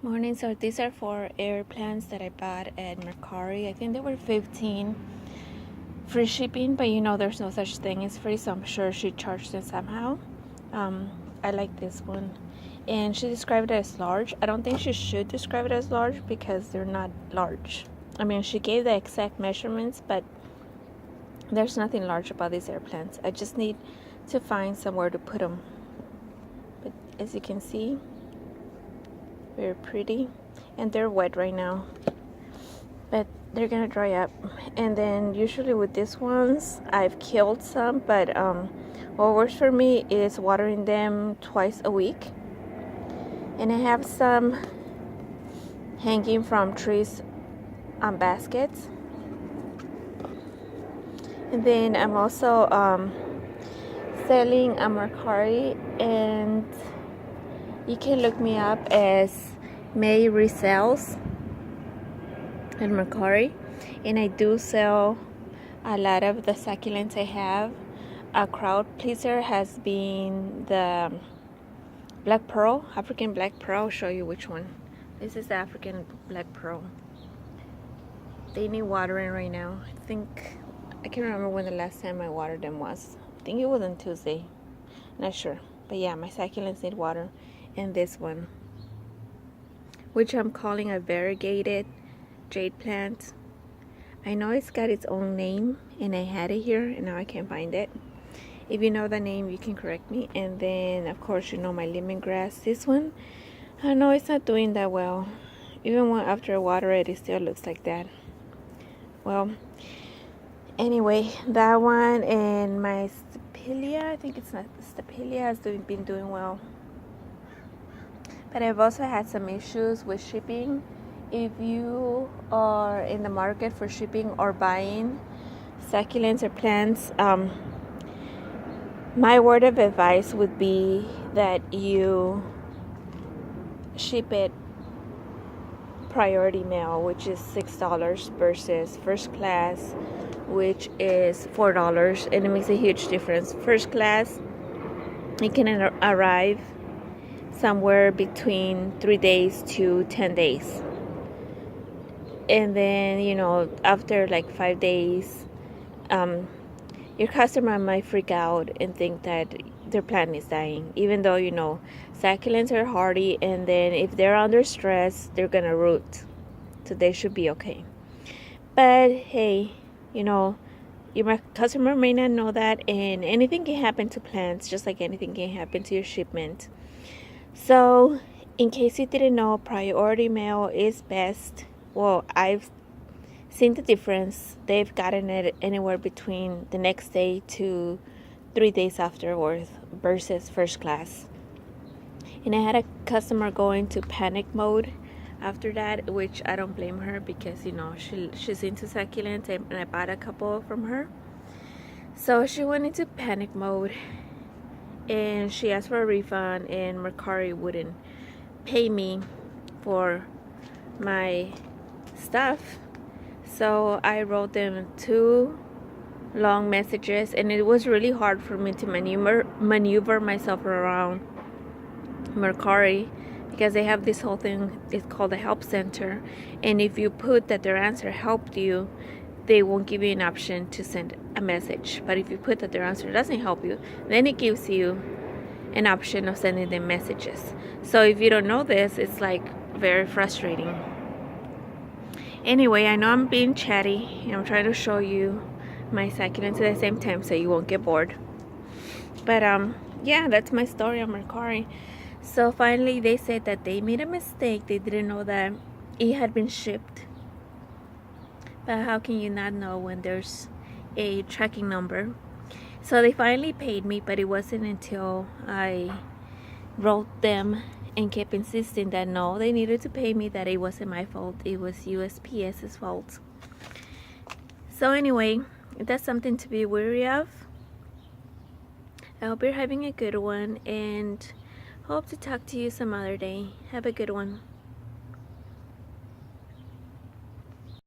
Morning. So these are 4 air plants that I bought at Mercari. I think they were 15 free shipping, but there's no such thing as free, so I'm sure she charged them somehow. I like this one, and she described it as large. I don't think she should describe it as large because they're not large. I mean, she gave the exact measurements, but there's nothing large about these air plants. I just need to find somewhere to put them. But as you can see, very pretty, and they're wet right now, but they're gonna dry up. And then usually with these ones I've killed some, but what works for me is watering them twice a week. And I have some hanging from trees on baskets, and then I'm also selling a Mercari, and you can look me up as May Resells at Mercari, and I do sell a lot of the succulents I have. A crowd pleaser has been the Black Pearl, African Black Pearl. I'll show you which one. This is the African Black Pearl. They need watering right now. I can't remember when the last time I watered them was. I think it was on Tuesday. Not sure. But yeah, my succulents need water. And this one, which I'm calling a variegated jade plant. I know it's got its own name, and I had it here and now I can't find it. If you know the name, you can correct me. And then of course my lemongrass. This one, I know it's not doing that well. Even when after I water it, it still looks like that. Well, anyway, that one and my stapelia, I think it's not stapelia, has been doing well. But I've also had some issues with shipping. If you are in the market for shipping or buying succulents or plants, my word of advice would be that you ship it priority mail, which is $6 versus first class, which is $4, and it makes a huge difference. First class, it can arrive somewhere between 3 days to 10 days, and then after like 5 days, your customer might freak out and think that their plant is dying, even though succulents are hardy, and then if they're under stress, they're gonna root, so they should be okay. But hey, your customer may not know that, and anything can happen to plants, just like anything can happen to your shipment. So in case you didn't know, priority mail is best. Well, I've seen the difference. They've gotten it anywhere between the next day to 3 days afterwards versus first class. And I had a customer go into panic mode after that, which I don't blame her, because she's into succulents, and I bought a couple from her. So she went into panic mode, and she asked for a refund, and Mercari wouldn't pay me for my stuff. So I wrote them 2 long messages, and it was really hard for me to maneuver myself around Mercari, because they have this whole thing, it's called a help center, and if you put that their answer helped you, they won't give you an option to send a message. But if you put that their answer doesn't help you, then it gives you an option of sending them messages. So if you don't know this, it's like very frustrating. Anyway, I know I'm being chatty, and I'm trying to show you my succulents at the same time so you won't get bored. But yeah, that's my story on Mercari. So finally they said that they made a mistake. They didn't know that it had been shipped. But how can you not know when there's a tracking number? So they finally paid me, but it wasn't until I wrote them and kept insisting that no, they needed to pay me, that it wasn't my fault, it was USPS's fault. So anyway, that's something to be wary of. I hope you're having a good one, and hope to talk to you some other day. Have a good one.